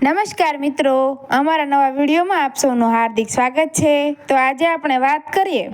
નમસ્કાર મિત્રો, અમારા નવા વિડીયોમાં આપ સૌનું હાર્દિક સ્વાગત છે। તો આજે આપણે વાત કરીએ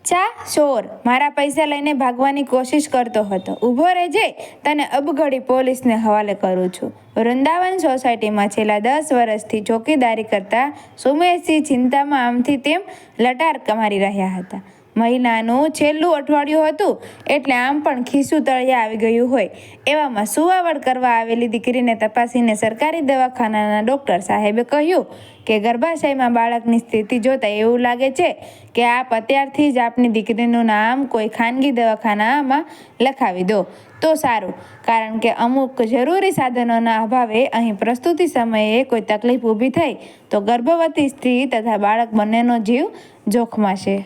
ચા ચોર મારા પૈસા લઈને ભાગવાની કોશિશ કરતો હતો, ઊભો રહેજે, તને અબઘડી પોલીસને હવાલે કરું છું। વૃંદાવન સોસાયટીમાં છેલ્લા 10 વર્ષથી ચોકીદારી કરતા સુમેશસિંહ ચિંતામાં આમથી તેમ લટાર મારી રહ્યા હતા। મહિનાનું છેલ્લું અઠવાડિયું હતું એટલે આમ પણ ખિસ્સું તળિયે આવી ગયું હોય એવામાં સુવાવડ કરવા આવેલી દીકરીને તપાસીને સરકારી દવાખાનાના ડૉક્ટર સાહેબે કહ્યું કે ગર્ભાશયમાં બાળકની સ્થિતિ જોતા એવું લાગે છે કે આપ અત્યારથી જ આપની દીકરીનું નામ કોઈ ખાનગી દવાખાનામાં લખાવી દો તો સારું, કારણ કે અમુક જરૂરી સાધનોના અભાવે અહીં પ્રસ્તુતિ સમયે કોઈ તકલીફ ઊભી થઈ તો ગર્ભવતી સ્ત્રી તથા બાળક બંનેનો જીવ જોખમાશે।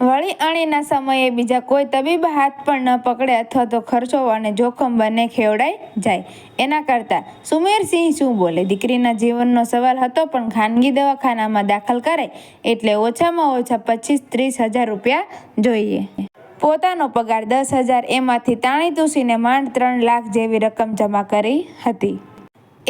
વળી અણીના સમયે બીજા કોઈ તબીબ હાથ પણ ન પકડે અથવા તો ખર્ચો અને જોખમ બંને ખેવડાઈ જાય એના કરતાં સુમેરસિંહ શું બોલે? દીકરીના જીવનનો સવાલ હતો પણ ખાનગી દવાખાનામાં દાખલ કરે એટલે ઓછામાં ઓછા 25-30 હજાર રૂપિયા જોઈએ। પોતાનો પગાર 10,000 એમાંથી તાણી તૂસીને માંડ 3 લાખ જેવી રકમ જમા કરી હતી।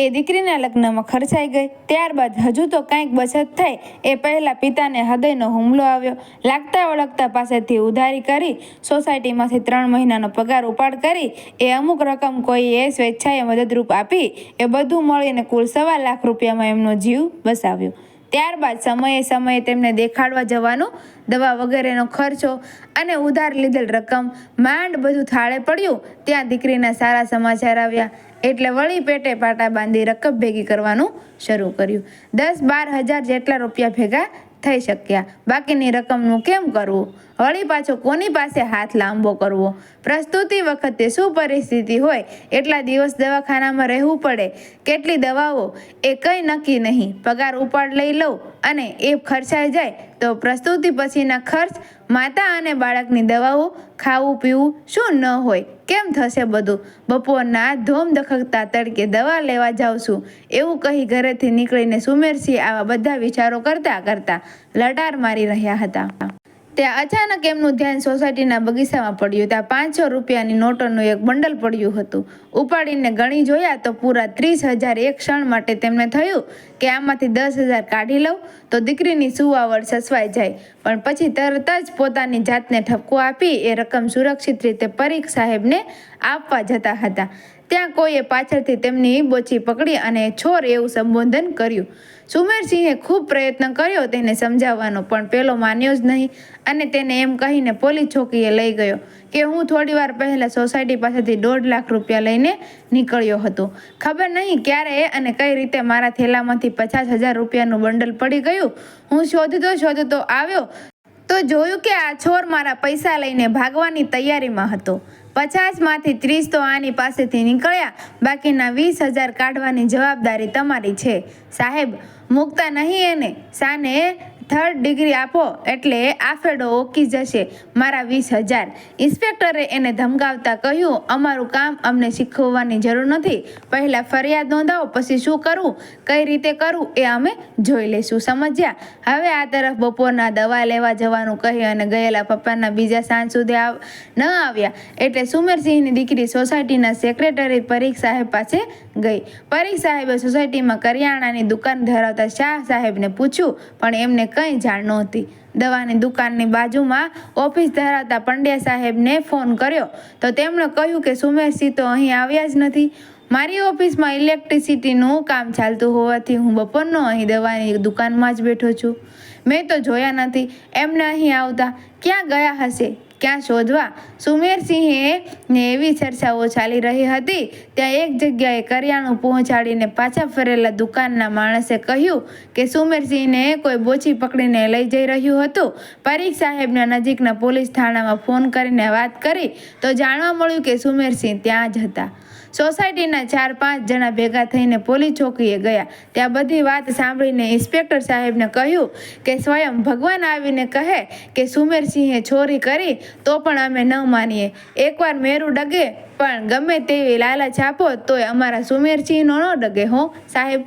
એ દીકરીના લગ્નમાં ખર્ચાઈ ગઈ। ત્યારબાદ હજુ તો કંઈક બચત થઈ એ પહેલાં પિતાને હૃદયનો હુમલો આવ્યો। લાગતા વળગતા પાસેથી ઉધારી કરી સોસાયટીમાંથી 3 મહિનાનો પગાર ઉપાડ કરી એ અમુક રકમ કોઈએ સ્વેચ્છાએ મદદરૂપ આપી એ બધું મળીને કુલ 1.25 લાખ રૂપિયામાં એમનો જીવ બસાવ્યો। ત્યારબાદ સમયે તેમને દેખાડવા જવાનું, દવા વગેરેનો ખર્ચો અને ઉધાર લીધેલ રકમ માંડ બધું થાળે પડ્યું ત્યાં દીકરીના સારા સમાચાર આવ્યા એટલે વળી પેટે પાટા બાંધી રકમ ભેગી કરવાનું શરૂ કર્યું। 10-12 હજાર જેટલા રૂપિયા ભેગા થઈ શક્યા। બાકીની રકમનું કેમ કરવું? વળી પાછો કોની પાસે હાથ લાંબો કરવો? પ્રસ્તુતિ વખતે શું પરિસ્થિતિ હોય? એટલા દિવસ દવાખાનામાં રહેવું પડે, કેટલી દવાઓ એ કંઈ નક્કી નહીં। પગાર ઉપાડ લઈ લઉં અને એ ખર્ચાઈ જાય તો પ્રસ્તુતિ પછીના ખર્ચ, માતા અને બાળકની દવાઓ, ખાવું પીવું શું ન હોય? કેમ થશે બધું? બપોરના ધોમ દખકતા તડકે દવા લેવા જાઉં છું એવું કહી ઘરેથી નીકળીને સુમેરસિંહ આવા બધા વિચારો કરતા લટાર મારી રહ્યા હતા। ત્યાં અચાનક એમનું ધ્યાન સોસાયટીના બગીચામાં પડ્યું। ત્યાં 500 રૂપિયાની નોટોનું એક બંડલ પડ્યું હતું। ઉપાડીને ગણી જોયા તો પૂરા 30,000। એક ક્ષણ માટે તેમને થયું કે આમાંથી 10,000 કાઢી લઉં તો દીકરીની સુવાવડ સચવાઈ જાય, પણ પછી તરત જ પોતાની જાતને ઠપકો આપી એ રકમ સુરક્ષિત રીતે પરીખ સાહેબને આપવા જતા હતા ત્યાં કોઈએ પાછળથી તેમની બોચી પકડી અને છોર એવું સંબોધન કર્યું। સુમેરસિંહે ખૂબ પ્રયત્ન કર્યો તેને સમજાવવાનો, પણ પેલો માન્યો જ નહીં અને તેને એમ કહીને પોલીસ ચોકીએ લઈ ગયો કે હું થોડીવાર પહેલાં સોસાયટી પાસેથી 1.5 લાખ રૂપિયા લઈને નીકળ્યો હતો। ખબર નહીં ક્યારે અને કઈ રીતે મારા થેલામાંથી 50,000 રૂપિયાનું બંડલ પડી ગયું। હું શોધતો આવ્યો તો જોયું કે આ છોર મારા પૈસા લઈને ભાગવાની તૈયારીમાં હતો। 50માંથી 30 તો આની પાસેથી નીકળ્યા, બાકીના 20,000 કાઢવાની જવાબદારી તમારી છે સાહેબ। મૂકતા નહીં એને, સાને 3rd ડિગ્રી આપો એટલે આફેડો ઓકી જશે મારા 20,000। ઇન્સ્પેક્ટરે એને ધમકાવતા કહ્યું, અમારું કામ અમને શીખવવાની જરૂર નથી, પહેલાં ફરિયાદ નોંધાવો, પછી શું કરવું, કઈ રીતે કરવું એ અમે જોઈ લઈશું, સમજ્યા? હવે આ તરફ બપોરના દવા લેવા જવાનું કહી અને ગયેલા પપ્પાના બીજા સાંજ સુધી ન આવ્યા એટલે સુમેરસિંહની દીકરી સોસાયટીના સેક્રેટરી પરીખ સાહેબ પાસે ગઈ। પરીખ સાહેબે સોસાયટીમાં કરિયાણાની દુકાન ધરાવતા શાહ સાહેબને પૂછ્યું પણ એમને કંઈ જાણ નહોતી। દવાની દુકાનની બાજુમાં ઓફિસ ધરાવતા પંડ્યા સાહેબને ફોન કર્યો તો તેમણે કહ્યું કે સુમેરસિંહ તો અહીં આવ્યા જ નથી। મારી ઓફિસમાં ઇલેક્ટ્રિસિટીનું કામ ચાલતું હોવાથી હું બપોરનો અહીં દવાની દુકાનમાં જ બેઠો છું। મેં તો જોયા નથી એમને અહીં આવતા। ક્યાં ગયા હશે, ક્યાં શોધવા? સુમેરસિંહે ને એવી ચર્ચાઓ ચાલી રહી હતી ત્યાં એક જગ્યાએ કરિયાણું પહોંચાડીને પાછા ફરેલા દુકાનના માણસે કહ્યું કે સુમેરસિંહને કોઈ બોચી પકડીને લઈ જઈ રહ્યું હતું। પરીખ સાહેબના નજીકના પોલીસ થાણામાં ફોન કરીને વાત કરી તો જાણવા મળ્યું કે સુમેરસિંહ ત્યાં જ હતા। સોસાયટીના 4-5 જણા ભેગા થઈને પોલીસ ચોકીએ ગયા। ત્યાં બધી વાત સાંભળીને ઇન્સ્પેક્ટર સાહેબને કહ્યું કે સ્વયં ભગવાન આવીને કહે કે સુમેરસિંહે ચોરી કરી તો પણ અમે ન માનીએ। એકવાર મેરું ડગે પણ ગમે તેવી લાલચ આપો તોય અમારા સુમેરસિંહનો ન ડગે હો સાહેબ.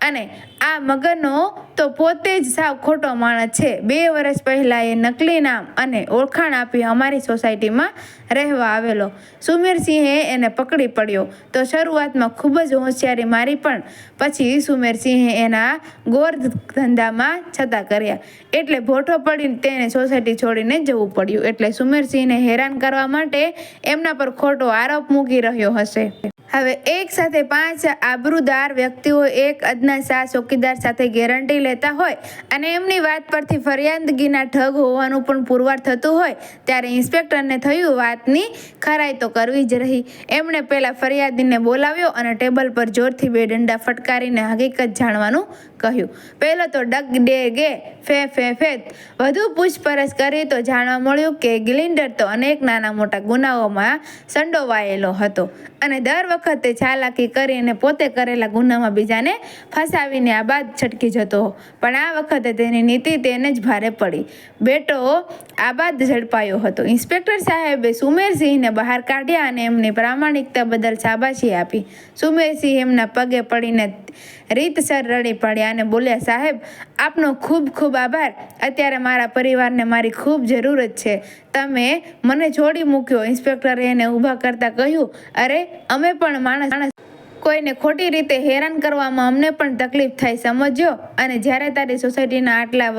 અને આ મગરનો તો પોતે જ સાવ ખોટો માણસ છે. 2 વર્ષ પહેલાં એ નકલી નામ અને ઓળખાણ આપી અમારી સોસાયટીમાં રહેવા આવેલો. સુમેરસિંહે એને પકડી પડ્યો તો શરૂઆતમાં ખૂબ જ હોશિયારી મારી, પણ પછી સુમેરસિંહે એના ગોર ધંધામાં છતાં કર્યા એટલે ભોઠો પડીને તેને સોસાયટી છોડીને જવું પડ્યું. એટલે સુમેરસિંહને હેરાન કરવા માટે એમના પર ખોટો આરોપ મૂકી રહ્યો હશે. હવે એક સાથે 5 આબરૂદાર વ્યક્તિઓ એક અદના શાહ ચોકીદાર સાથે ગેરંટી લેતા હોય અને એમની વાત પરથી ફરિયાદગીના ઠગ હોવાનું પણ પુરવાર થતું હોય ત્યારે ઇન્સ્પેક્ટરને થયું વાતની ખરાઈ તો કરવી જ રહી. એમણે પેલા ફરિયાદીને બોલાવ્યો અને ટેબલ પર જોરથી 2 ડંડા ફટકારીને હકીકત જાણવાનું કહ્યું. પહેલો તો ડગ ડે ગે ફે ફે ફેત. વધુ પૂછપરછ કરી તો જાણવા મળ્યું કે ગિલિન્ડર તો અનેક નાના મોટા ગુનાઓમાં સંડોવાયેલો હતો અને દર વખતે ચાલાકી કરીને પોતે કરેલા ગુનામાં બીજાને ફસાવીને આબાદ છટકી જતો. પણ આ વખતે તેની નીતિ તેને જ ભારે પડી. બેટો આબાદ ઝડપાયો હતો. ઇન્સ્પેક્ટર સાહેબે સુમેરસિંહને બહાર કાઢ્યા અને એમની પ્રામાણિકતા બદલ શાબાશી આપી. સુમેરસિંહ એમના પગે પડીને રીતસર રડી પડ્યા અને બોલ્યા, સાહેબ આપનો ખૂબ ખૂબ આભાર. અત્યારે મારા પરિવારને મારી ખૂબ જરૂરત છે. તમે મને છોડી મૂક્યો. ઇન્સ્પેક્ટરે એને ઊભા કરતા કહ્યું, અરે અમે પણ માણસ, કોઈને ખોટી રીતે હેરાન કરવામાં અમને પણ તકલીફ થાય સમજ્યો. અને જ્યારે તારી સોસાયટીના આટલા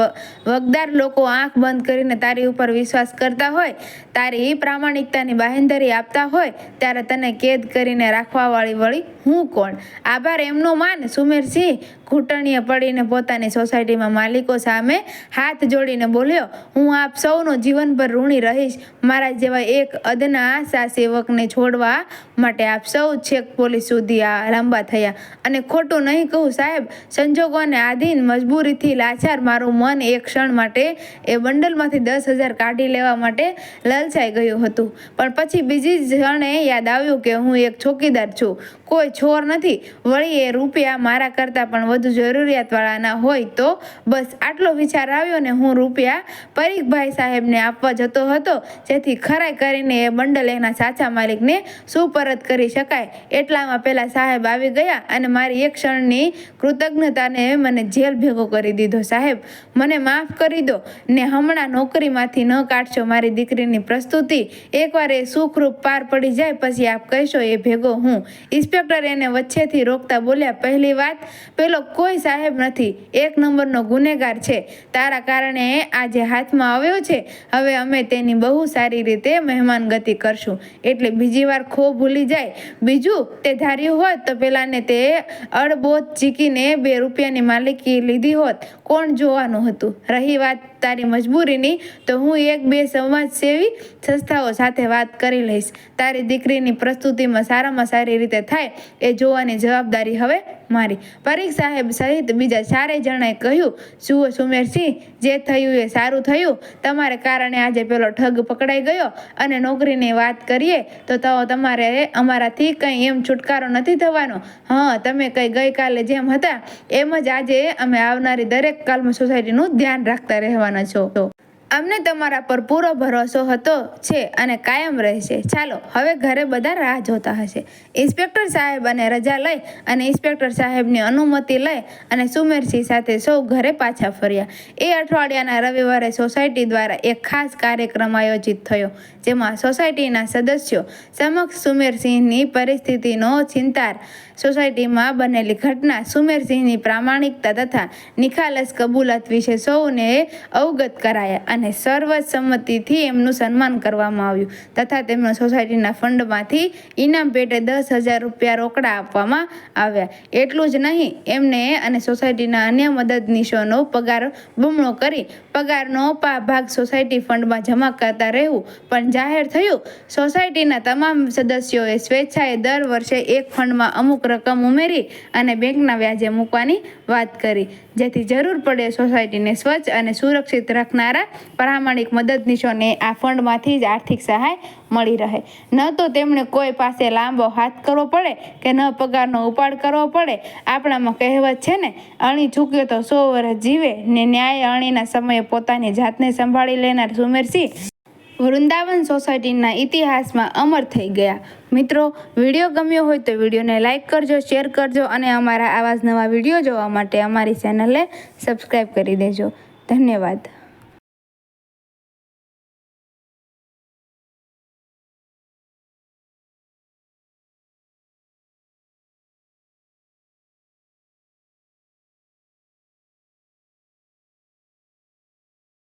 વગદાર લોકો આંખ બંધ કરીને તારી ઉપર વિશ્વાસ કરતા હોય, તારી પ્રામાણિકતાની બાહેંધરી આપતા હોય, ત્યારે તને કેદ કરીને રાખવાવાળી વળી હું કોણ? આભાર એમનો માન. સુમેરસિંહ ઘૂંટણીએ પડીને પોતાની સોસાયટીમાં માલિકો સામે હાથ જોડીને બોલ્યો, હું આપ સૌનો જીવનભર ઋણી રહીશ. મારા જેવા એક અદના આશા સેવકને છોડવા માટે આપ સૌ છેક પોલીસ સુધી લાંબા થયા. અને ખોટું નહીં કહું સાહેબ, સંજોગોને આધીન મજબૂરીથી લાચાર મારું મન એક ક્ષણ માટે એ બંડલમાંથી 10,000 કાઢી લેવા માટે લલચાઈ ગયું હતું. પણ પછી બીજી ક્ષણે યાદ આવ્યું કે હું એક ચોકીદાર છું, કોઈ ચોર નથી. વળી એ રૂપિયા મારા કરતાં પણ વધુ જરૂરિયાતવાળાના હોય તો બસ આટલો વિચાર આવ્યો ને હું રૂપિયા પરીખભાઈ સાહેબને આપવા જતો હતો, જેથી ખરાઈ કરીને એ બંડલ એના સાચા માલિકને સુપરત કરી શકાય. એટલામાં પેલા સાહેબ આવી ગયા અને મારી એક ક્ષણની કૃતજ્ઞતાને મને જેલ ભેગો કરી દીધો. સાહેબ મને માફ કરી દો ને હમણાં નોકરીમાંથી ન કાઢશો. મારી દીકરીની પ્રસ્તુતિ એકવાર એ સુખરૂપ પાર પડી જાય પછી આપ કહેશો એ ભેગો હું. ઇન્સ્પેક્ટર એને વચ્ચેથી રોકતા બોલ્યા, પહેલી વાત, પેલો કોઈ સાહેબ નથી, 1 નંબરનો ગુનેગાર છે. તારા કારણે આજે હાથમાં આવ્યો છે. હવે અમે તેની બહુ સારી રીતે મહેમાનગતિ કરશું. એટલે બીજી વાર ખો ભૂલી જાય. બીજું તે ધાર્યું હોત તો પેલાને તે અડબોત ઝીકીને 2 રૂપિયાની માલિકી લીધી હોત, કોણ જોવાનું હતું? રહી વાત તારી મજબૂરીની તો હું 1-2 સમાજસેવી સંસ્થાઓ સાથે વાત કરી લઈશ. તારી દીકરીની પ્રસ્તુતિમાં સારામાં સારી રીતે થાય એ જોવાની જવાબદારી હવે મારી. પરીખ સાહેબ સહિત બીજા 4 જણાએ કહ્યું, જુઓ સુમેરસિંહ, જે થયું એ સારું થયું. તમારે કારણે આજે પેલો ઠગ પકડાઈ ગયો. અને નોકરીની વાત કરીએ તો તમારે અમારાથી કંઈ એમ છુટકારો નથી થવાનો. હા, તમે કંઈ ગઈકાલે જેમ હતા એમ જ આજે અમે આવનારી દરેક કાલમાં સોસાયટીનું ધ્યાન રાખતા રહેવાના છો. અમને તમારા પર પૂરો ભરોસો હતો છે અને કાયમ રહેશે. ચાલો હવે ઘરે બધા રાહ જોતા હશે. ઇન્સ્પેક્ટર સાહેબ અને રજા લઈ અને ઇન્સ્પેક્ટર સાહેબની અનુમતિ લઈ અને સુમેરસિંહ સાથે સૌ ઘરે પાછા ફર્યા. એ અઠવાડિયાના રવિવારે સોસાયટી દ્વારા એક ખાસ કાર્યક્રમ આયોજિત થયો, જેમાં સોસાયટીના સદસ્યો સમક્ષ સુમેરસિંહની પરિસ્થિતિનો ચિંતાર, સોસાયટીમાં બનેલી ઘટના, સુમેરસિંહની પ્રામાણિકતા તથા નિખાલસ કબૂલાત વિશે સૌને અવગત કરાયા અને સર્વસંમતિથી એમનું સન્માન કરવામાં આવ્યું તથા તેમને સોસાયટીના ફંડમાંથી ઇનામ પેટે 10,000 રૂપિયા રોકડા આપવામાં આવ્યા. એટલું જ નહીં, એમને અને સોસાયટીના અન્ય મદદનીશોનો પગાર બમણો કરી પગારનો ભાગ સોસાયટી ફંડમાં જમા કરતા રહેવું પણ જાહેર થયું. સોસાયટીના તમામ સદસ્યોએ સ્વેચ્છાએ દર વર્ષે એક ફંડમાં અમુક રકમ ઉમેરી અને બેંકના વ્યાજે મૂકવાની વાત કરી, જેથી જરૂર પડે સોસાયટીને સ્વચ્છ અને સુરક્ષિત રાખનારા પ્રામાણિક મદદનીશોને આ ફંડમાંથી જ આર્થિક સહાય મળી રહે. ન તો તેમણે કોઈ પાસે લાંબો હાથ કરવો પડે કે ન પગારનો ઉપાડ કરવો પડે. આપણામાં કહેવત છે ને, અણી ચૂક્યો તો 100 વર્ષ જીવે. ને ન્યાય અણીના સમયે પોતાની જાતને સંભાળી લેનાર સુમેરસિંહ વૃંદાવન સોસાયટીના ઇતિહાસમાં અમર થઈ ગયા. મિત્રો, વિડીયો ગમ્યો હોય તો વિડીયોને લાઇક કરજો, શેર કરજો અને અમારા આવા જ નવા વિડીયો જોવા માટે અમારી ચેનલને સબસ્ક્રાઈબ કરી દેજો. ધન્યવાદ.